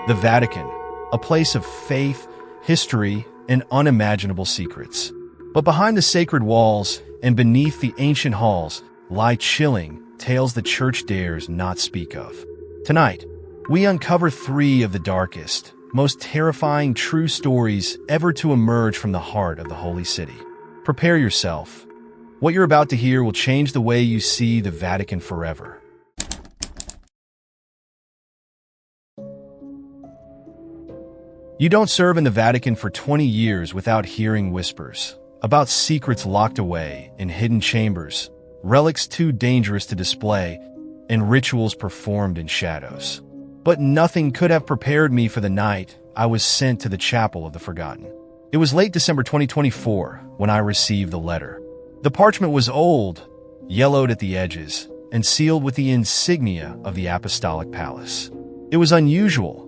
The Vatican, a place of faith, history, and unimaginable secrets. But behind the sacred walls and beneath the ancient halls lie chilling tales the church dares not speak of. Tonight, we uncover three of the darkest, most terrifying true stories ever to emerge from the heart of the Holy City. Prepare yourself. What you're about to hear will change the way you see the Vatican forever. You don't serve in the Vatican for 20 years without hearing whispers about secrets locked away in hidden chambers, relics too dangerous to display, and rituals performed in shadows. But nothing could have prepared me for the night I was sent to the Chapel of the Forgotten. It was late December 2024 when I received the letter. The parchment was old, yellowed at the edges, and sealed with the insignia of the Apostolic Palace. It was unusual.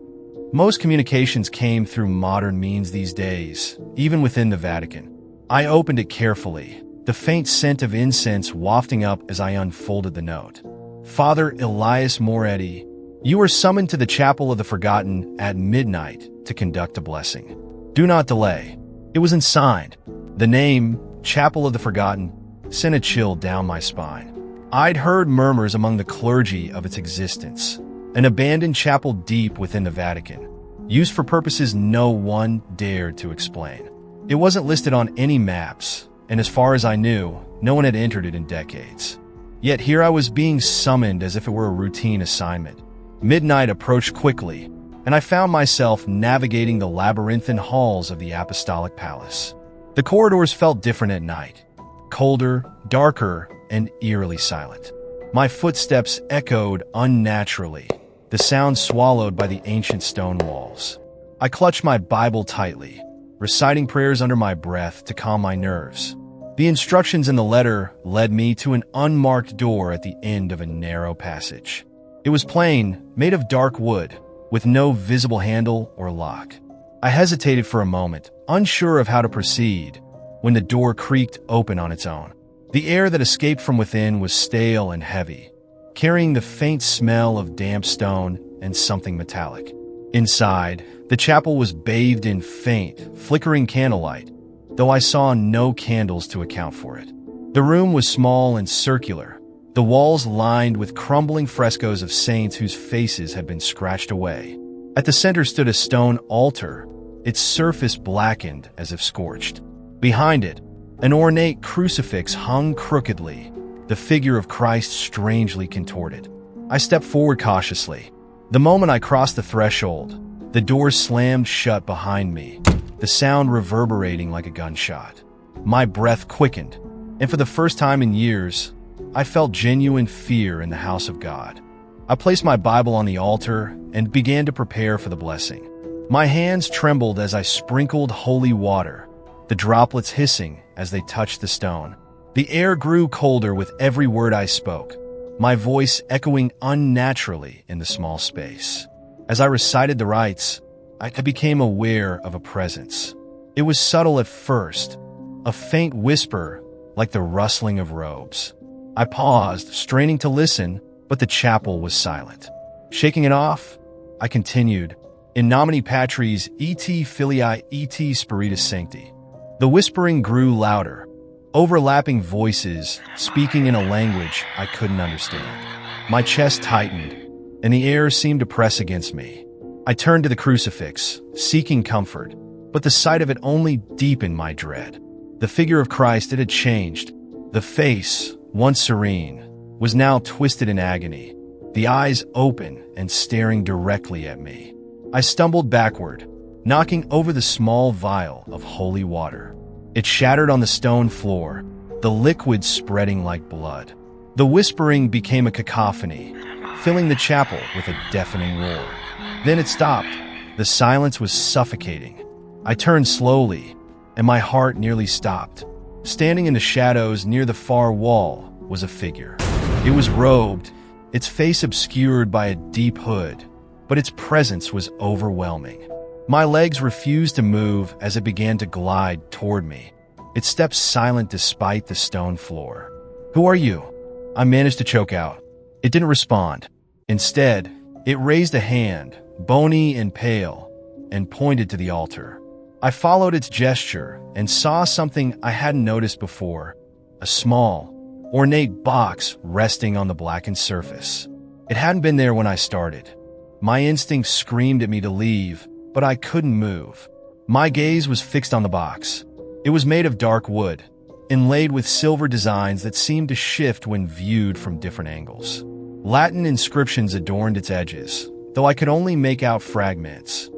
Most communications came through modern means these days, even within the Vatican. I opened it carefully, the faint scent of incense wafting up as I unfolded the note. Father Elias Moretti, you are summoned to the Chapel of the Forgotten at midnight to conduct a blessing. Do not delay. It was unsigned. The name, Chapel of the Forgotten, sent a chill down my spine. I'd heard murmurs among the clergy of its existence. An abandoned chapel deep within the Vatican, used for purposes no one dared to explain. It wasn't listed on any maps, and as far as I knew, no one had entered it in decades. Yet here I was being summoned as if it were a routine assignment. Midnight approached quickly, and I found myself navigating the labyrinthine halls of the Apostolic Palace. The corridors felt different at night, colder, darker, and eerily silent. My footsteps echoed unnaturally, the sound swallowed by the ancient stone walls. I clutched my Bible tightly, reciting prayers under my breath to calm my nerves. The instructions in the letter led me to an unmarked door at the end of a narrow passage. It was plain, made of dark wood, with no visible handle or lock. I hesitated for a moment, unsure of how to proceed, when the door creaked open on its own. The air that escaped from within was stale and heavy, carrying the faint smell of damp stone and something metallic. Inside, the chapel was bathed in faint, flickering candlelight, though I saw no candles to account for it. The room was small and circular, the walls lined with crumbling frescoes of saints whose faces had been scratched away. At the center stood a stone altar, its surface blackened as if scorched. Behind it, an ornate crucifix hung crookedly, the figure of Christ strangely contorted. I stepped forward cautiously. The moment I crossed the threshold, the door slammed shut behind me, the sound reverberating like a gunshot. My breath quickened, and for the first time in years, I felt genuine fear in the house of God. I placed my Bible on the altar and began to prepare for the blessing. My hands trembled as I sprinkled holy water, the droplets hissing as they touched the stone. The air grew colder with every word I spoke, my voice echoing unnaturally in the small space. As I recited the rites, I became aware of a presence. It was subtle at first, a faint whisper like the rustling of robes. I paused, straining to listen, but the chapel was silent. Shaking it off, I continued, In nomine Patris et Filii et Spiritus Sancti. The whispering grew louder, overlapping voices speaking in a language I couldn't understand. My chest tightened, and the air seemed to press against me. I turned to the crucifix, seeking comfort, but the sight of it only deepened my dread. The figure of Christ, it had changed. The face, once serene, was now twisted in agony, the eyes open and staring directly at me. I stumbled backward, knocking over the small vial of holy water. It shattered on the stone floor, the liquid spreading like blood. The whispering became a cacophony, filling the chapel with a deafening roar. Then it stopped. The silence was suffocating. I turned slowly, and my heart nearly stopped. Standing in the shadows near the far wall was a figure. It was robed, its face obscured by a deep hood, but its presence was overwhelming. My legs refused to move as it began to glide toward me, its steps silent despite the stone floor. "Who are you?" I managed to choke out. It didn't respond. Instead, it raised a hand, bony and pale, and pointed to the altar. I followed its gesture and saw something I hadn't noticed before, a small, ornate box resting on the blackened surface. It hadn't been there when I started. My instinct screamed at me to leave, but I couldn't move. My gaze was fixed on the box. It was made of dark wood, inlaid with silver designs that seemed to shift when viewed from different angles. Latin inscriptions adorned its edges, though I could only make out fragments.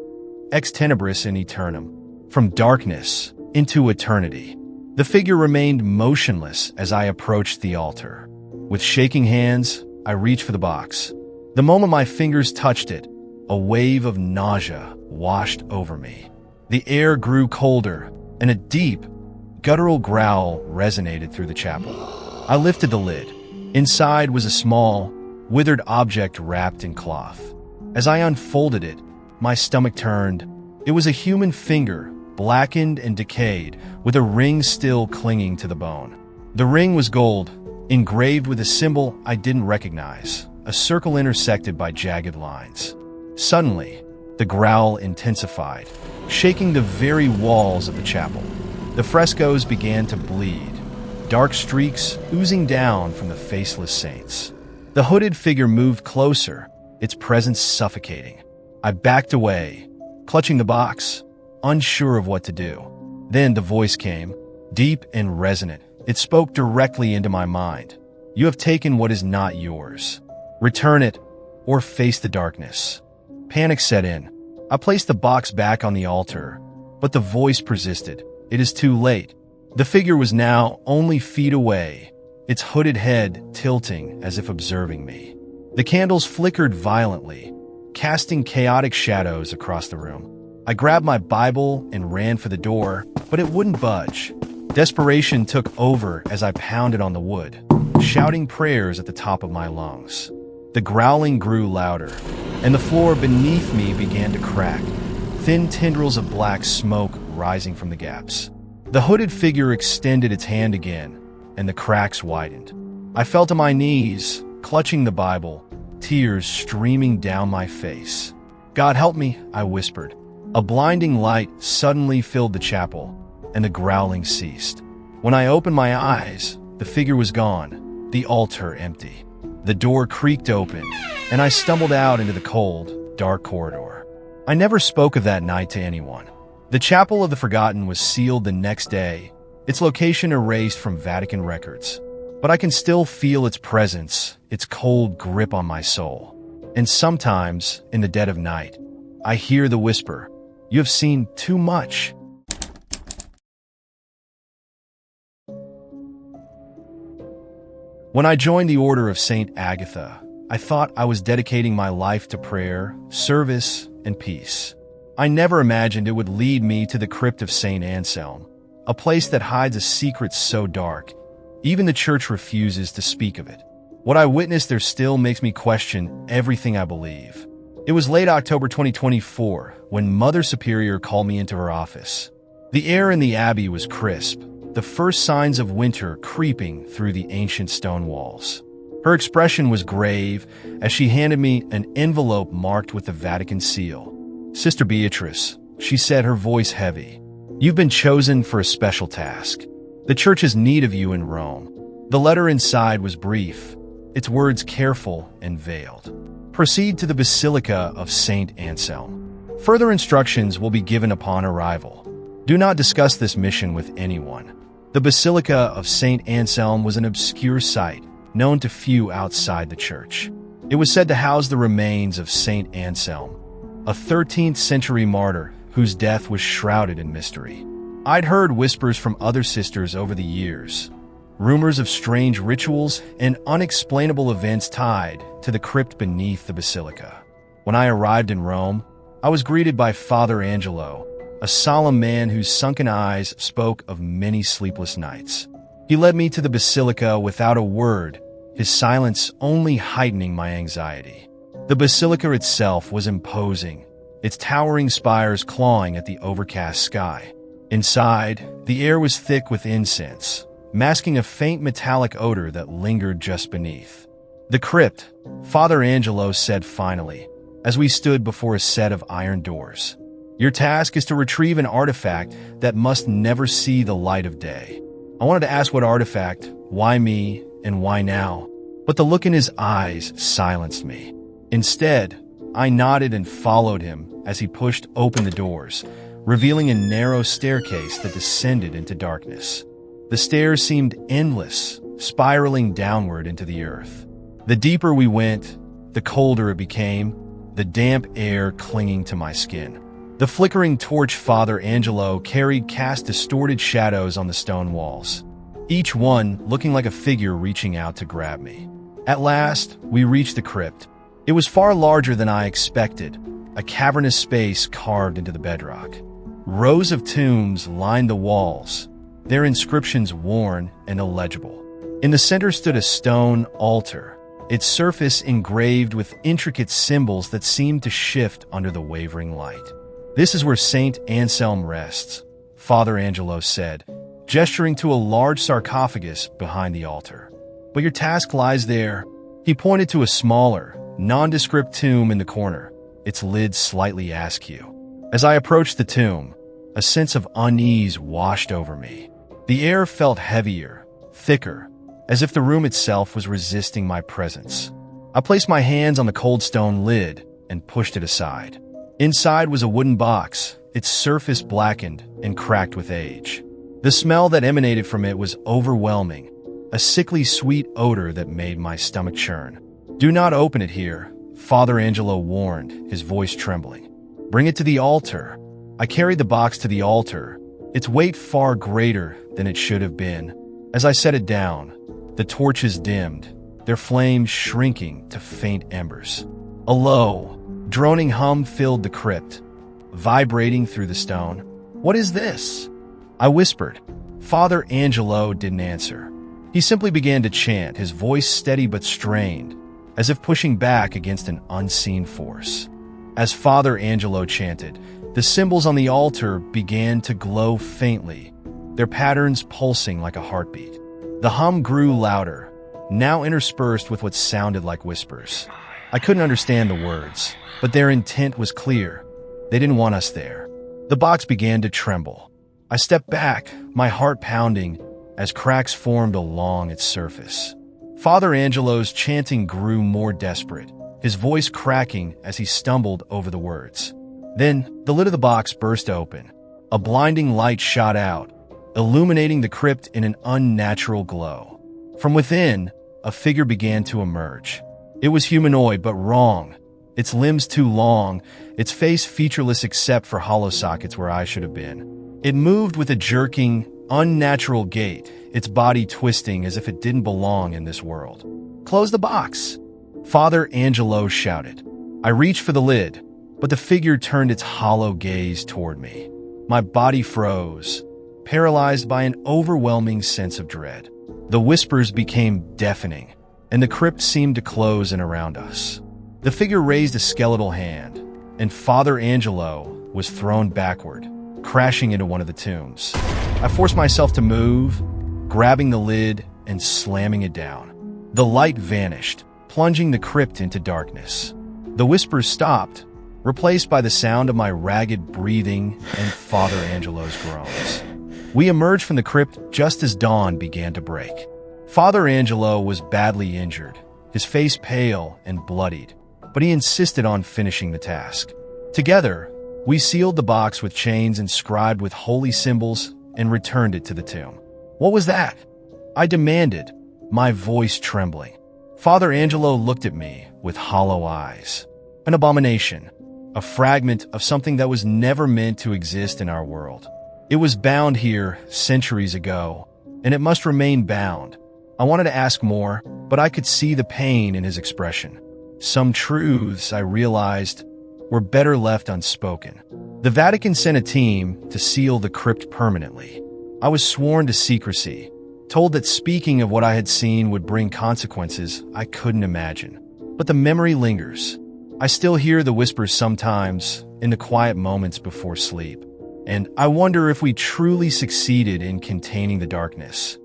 Ex tenebris in aeternum. From darkness into eternity. The figure remained motionless as I approached the altar. With shaking hands, I reached for the box. The moment my fingers touched it, a wave of nausea washed over me. The air grew colder, and a deep, guttural growl resonated through the chapel. I lifted the lid. Inside was a small, withered object wrapped in cloth. As I unfolded it, my stomach turned. It was a human finger, blackened and decayed, with a ring still clinging to the bone. The ring was gold, engraved with a symbol I didn't recognize, a circle intersected by jagged lines. Suddenly, the growl intensified, shaking the very walls of the chapel. The frescoes began to bleed, dark streaks oozing down from the faceless saints. The hooded figure moved closer, its presence suffocating. I backed away, clutching the box, unsure of what to do. Then the voice came, deep and resonant. It spoke directly into my mind. You have taken what is not yours. Return it, or face the darkness. Panic set in. I placed the box back on the altar, but the voice persisted. It is too late. The figure was now only feet away, its hooded head tilting as if observing me. The candles flickered violently, casting chaotic shadows across the room. I grabbed my Bible and ran for the door, but it wouldn't budge. Desperation took over as I pounded on the wood, shouting prayers at the top of my lungs. The growling grew louder, and the floor beneath me began to crack, thin tendrils of black smoke rising from the gaps. The hooded figure extended its hand again, and the cracks widened. I fell to my knees, clutching the Bible, tears streaming down my face. God help me, I whispered. A blinding light suddenly filled the chapel, and the growling ceased. When I opened my eyes, the figure was gone, the altar empty. The door creaked open, and I stumbled out into the cold, dark corridor. I never spoke of that night to anyone. The Chapel of the Forgotten was sealed the next day, its location erased from Vatican records. But I can still feel its presence, its cold grip on my soul. And sometimes, in the dead of night, I hear the whisper, "You have seen too much." When I joined the Order of St. Agatha, I thought I was dedicating my life to prayer, service, and peace. I never imagined it would lead me to the Crypt of Saint Anselm, a place that hides a secret so dark, even the church refuses to speak of it. What I witnessed there still makes me question everything I believe. It was late October 2024 when Mother Superior called me into her office. The air in the abbey was crisp, the first signs of winter creeping through the ancient stone walls. Her expression was grave as she handed me an envelope marked with the Vatican seal. "Sister Beatrice," she said, her voice heavy, "you've been chosen for a special task. The church has need of you in Rome." The letter inside was brief, its words careful and veiled. "Proceed to the Basilica of St. Anselm. Further instructions will be given upon arrival. Do not discuss this mission with anyone." The Basilica of St. Anselm was an obscure site, known to few outside the church. It was said to house the remains of St. Anselm, a 13th century martyr whose death was shrouded in mystery. I'd heard whispers from other sisters over the years, rumors of strange rituals and unexplainable events tied to the crypt beneath the basilica. When I arrived in Rome, I was greeted by Father Angelo, a solemn man whose sunken eyes spoke of many sleepless nights. He led me to the basilica without a word, his silence only heightening my anxiety. The basilica itself was imposing, its towering spires clawing at the overcast sky. Inside, the air was thick with incense, masking a faint metallic odor that lingered just beneath. "The crypt," Father Angelo said finally, as we stood before a set of iron doors. Your task is to retrieve an artifact that must never see the light of day. I wanted to ask what artifact, why me, and why now? But the look in his eyes silenced me. Instead, I nodded and followed him as he pushed open the doors, revealing a narrow staircase that descended into darkness. The stairs seemed endless, spiraling downward into the earth. The deeper we went, the colder it became, the damp air clinging to my skin. The flickering torch Father Angelo carried cast distorted shadows on the stone walls, each one looking like a figure reaching out to grab me. At last, we reached the crypt. It was far larger than I expected, a cavernous space carved into the bedrock. Rows of tombs lined the walls, their inscriptions worn and illegible. In the center stood a stone altar, its surface engraved with intricate symbols that seemed to shift under the wavering light. "This is where Saint Anselm rests," Father Angelo said, gesturing to a large sarcophagus behind the altar. "But your task lies there." He pointed to a smaller, nondescript tomb in the corner, its lid slightly askew. As I approached the tomb, a sense of unease washed over me. The air felt heavier, thicker, as if the room itself was resisting my presence. I placed my hands on the cold stone lid and pushed it aside. Inside was a wooden box, its surface blackened and cracked with age. The smell that emanated from it was overwhelming, a sickly sweet odor that made my stomach churn. "Do not open it here," Father Angelo warned, his voice trembling. "Bring it to the altar." I carried the box to the altar, its weight far greater than it should have been. As I set it down, the torches dimmed, their flames shrinking to faint embers. A low, droning hum filled the crypt, vibrating through the stone. "What is this?" I whispered. Father Angelo didn't answer. He simply began to chant, his voice steady but strained, as if pushing back against an unseen force. As Father Angelo chanted, the symbols on the altar began to glow faintly, their patterns pulsing like a heartbeat. The hum grew louder, now interspersed with what sounded like whispers. I couldn't understand the words, but their intent was clear. They didn't want us there. The box began to tremble. I stepped back, my heart pounding, as cracks formed along its surface. Father Angelo's chanting grew more desperate, his voice cracking as he stumbled over the words. Then, the lid of the box burst open. A blinding light shot out, illuminating the crypt in an unnatural glow. From within, a figure began to emerge. It was humanoid, but wrong. Its limbs too long, its face featureless except for hollow sockets where I should have been. It moved with a jerking, unnatural gait, its body twisting as if it didn't belong in this world. "Close the box!" Father Angelo shouted. I reached for the lid, but the figure turned its hollow gaze toward me. My body froze, paralyzed by an overwhelming sense of dread. The whispers became deafening, and the crypt seemed to close in around us. The figure raised a skeletal hand, and Father Angelo was thrown backward, crashing into one of the tombs. I forced myself to move, grabbing the lid and slamming it down. The light vanished, plunging the crypt into darkness. The whispers stopped, replaced by the sound of my ragged breathing and Father Angelo's groans. We emerged from the crypt just as dawn began to break. Father Angelo was badly injured, his face pale and bloodied, but he insisted on finishing the task. Together, we sealed the box with chains inscribed with holy symbols and returned it to the tomb. "What was that?" I demanded, my voice trembling. Father Angelo looked at me with hollow eyes. "An abomination, a fragment of something that was never meant to exist in our world. It was bound here centuries ago, and it must remain bound." I wanted to ask more, but I could see the pain in his expression. Some truths, I realized, were better left unspoken. The Vatican sent a team to seal the crypt permanently. I was sworn to secrecy, told that speaking of what I had seen would bring consequences I couldn't imagine. But the memory lingers. I still hear the whispers sometimes, in the quiet moments before sleep. And I wonder if we truly succeeded in containing the darkness.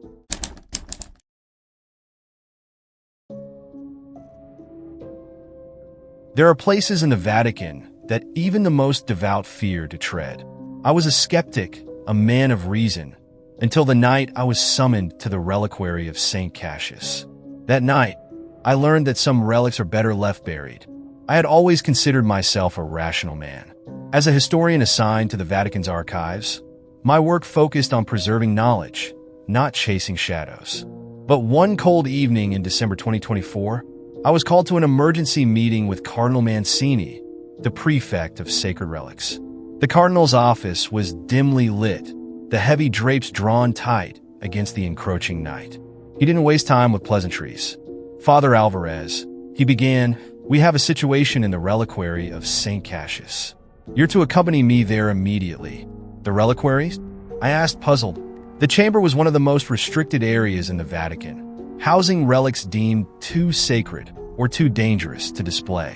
There are places in the Vatican that even the most devout fear to tread. I was a skeptic, a man of reason, until the night I was summoned to the Reliquary of St Casas. That night, I learned that some relics are better left buried. I had always considered myself a rational man. As a historian assigned to the Vatican's archives, my work focused on preserving knowledge, not chasing shadows. But one cold evening in December 2024, I was called to an emergency meeting with Cardinal Mancini, the prefect of sacred relics. The cardinal's office was dimly lit, the heavy drapes drawn tight against the encroaching night. He didn't waste time with pleasantries. Father Alvarez, he began, "We have a situation in the Reliquary of St Casas. You're to accompany me there immediately." "The reliquary?" I asked, puzzled. The chamber was one of the most restricted areas in the Vatican, housing relics deemed too sacred or too dangerous to display.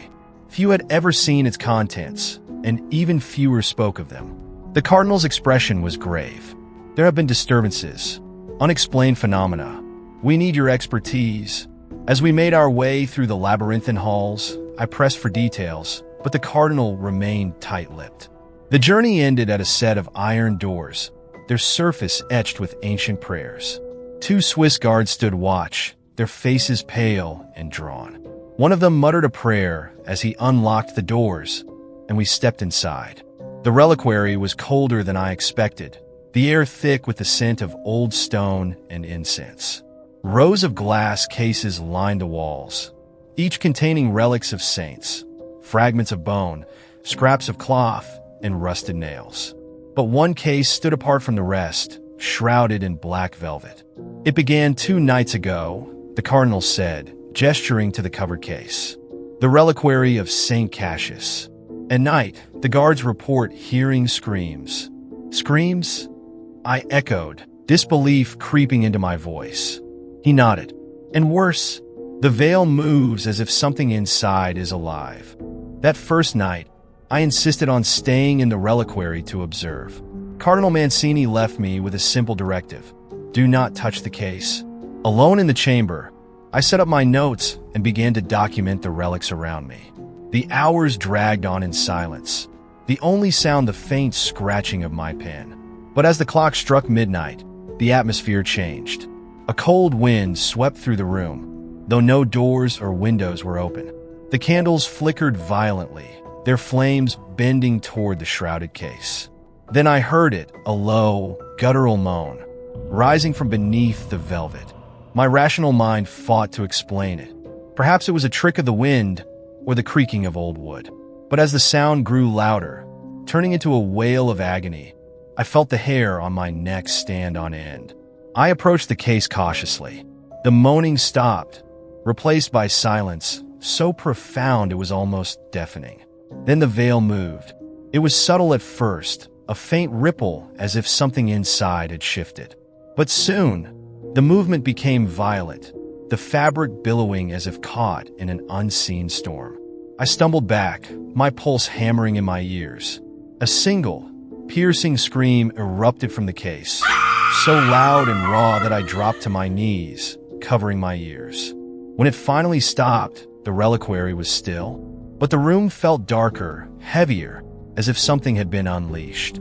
Few had ever seen its contents, and even fewer spoke of them. The cardinal's expression was grave. "There have been disturbances, unexplained phenomena. We need your expertise." As we made our way through the labyrinthine halls, I pressed for details, but the cardinal remained tight-lipped. The journey ended at a set of iron doors, their surface etched with ancient prayers. 2 Swiss guards stood watch, their faces pale and drawn. One of them muttered a prayer as he unlocked the doors, and we stepped inside. The reliquary was colder than I expected, the air thick with the scent of old stone and incense. Rows of glass cases lined the walls, each containing relics of saints, fragments of bone, scraps of cloth, and rusted nails. But one case stood apart from the rest, shrouded in black velvet. "It began 2 nights ago," the cardinal said, gesturing to the covered case. "The Reliquary of St Casas. At night, the guards report hearing screams." "Screams?" I echoed, disbelief creeping into my voice. He nodded. "And worse, the veil moves as if something inside is alive." That first night, I insisted on staying in the reliquary to observe. Cardinal Mancini left me with a simple directive: do not touch the case. Alone in the chamber, I set up my notes and began to document the relics around me. The hours dragged on in silence, the only sound the faint scratching of my pen. But as the clock struck midnight, the atmosphere changed. A cold wind swept through the room, though no doors or windows were open. The candles flickered violently, their flames bending toward the shrouded case. Then I heard it, a low, guttural moan, rising from beneath the velvet. My rational mind fought to explain it. Perhaps it was a trick of the wind or the creaking of old wood. But as the sound grew louder, turning into a wail of agony, I felt the hair on my neck stand on end. I approached the case cautiously. The moaning stopped, replaced by silence so profound it was almost deafening. Then the veil moved. It was subtle at first, a faint ripple as if something inside had shifted. But soon, the movement became violent, the fabric billowing as if caught in an unseen storm. I stumbled back, my pulse hammering in my ears. A single, piercing scream erupted from the case, so loud and raw that I dropped to my knees, covering my ears. When it finally stopped, the reliquary was still, but the room felt darker, heavier, as if something had been unleashed.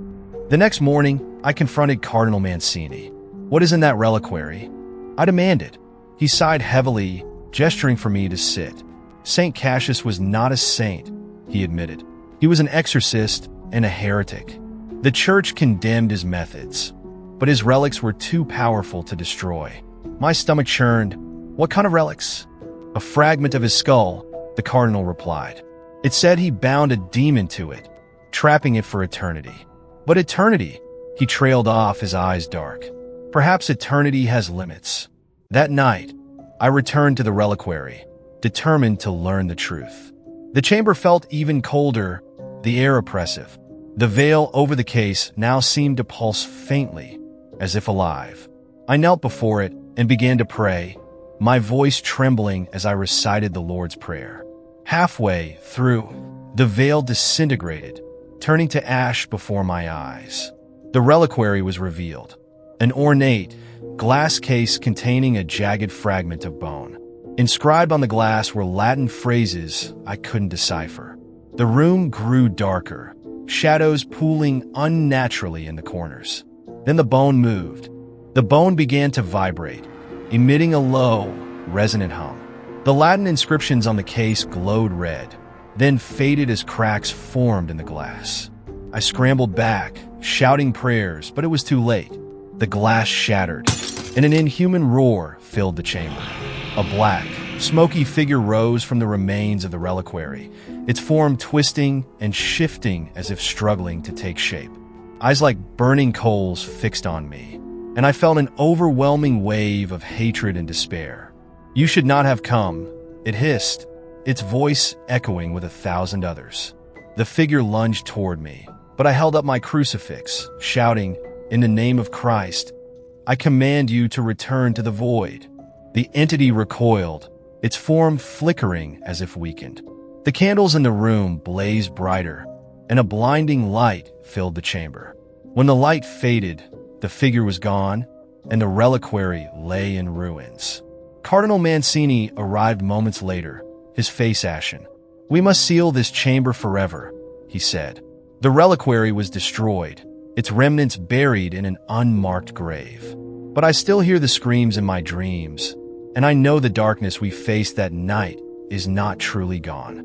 The next morning, I confronted Cardinal Mancini. "What is in that reliquary?" I demanded. He sighed heavily, gesturing for me to sit. St. Casas was not a saint, he admitted. He was an exorcist and a heretic. The church condemned his methods, but his relics were too powerful to destroy. My stomach churned. "What kind of relics?" "A fragment of his skull," the cardinal replied. "It said he bound a demon to it, trapping it for eternity." "But eternity?" He trailed off, his eyes dark. "Perhaps eternity has limits." That night, I returned to the reliquary, determined to learn the truth. The chamber felt even colder, the air oppressive. The veil over the case now seemed to pulse faintly, as if alive. I knelt before it and began to pray, my voice trembling as I recited the Lord's Prayer. Halfway through, the veil disintegrated, turning to ash before my eyes. The reliquary was revealed, an ornate, glass case containing a jagged fragment of bone. Inscribed on the glass were Latin phrases I couldn't decipher. The room grew darker, shadows pooling unnaturally in the corners. Then the bone moved. The bone began to vibrate, emitting a low, resonant hum. The Latin inscriptions on the case glowed red, then faded as cracks formed in the glass. I scrambled back, shouting prayers, but it was too late. The glass shattered, and an inhuman roar filled the chamber. A black, smoky figure rose from the remains of the reliquary, its form twisting and shifting as if struggling to take shape. Eyes like burning coals fixed on me, and I felt an overwhelming wave of hatred and despair. "You should not have come," it hissed, its voice echoing with 1,000 others. The figure lunged toward me, but I held up my crucifix, shouting, "In the name of Christ, I command you to return to the void." The entity recoiled, its form flickering as if weakened. The candles in the room blazed brighter, and a blinding light filled the chamber. When the light faded, the figure was gone, and the reliquary lay in ruins. Cardinal Mancini arrived moments later, his face ashen. "We must seal this chamber forever," he said. The reliquary was destroyed, its remnants buried in an unmarked grave. But I still hear the screams in my dreams, and I know the darkness we faced that night is not truly gone.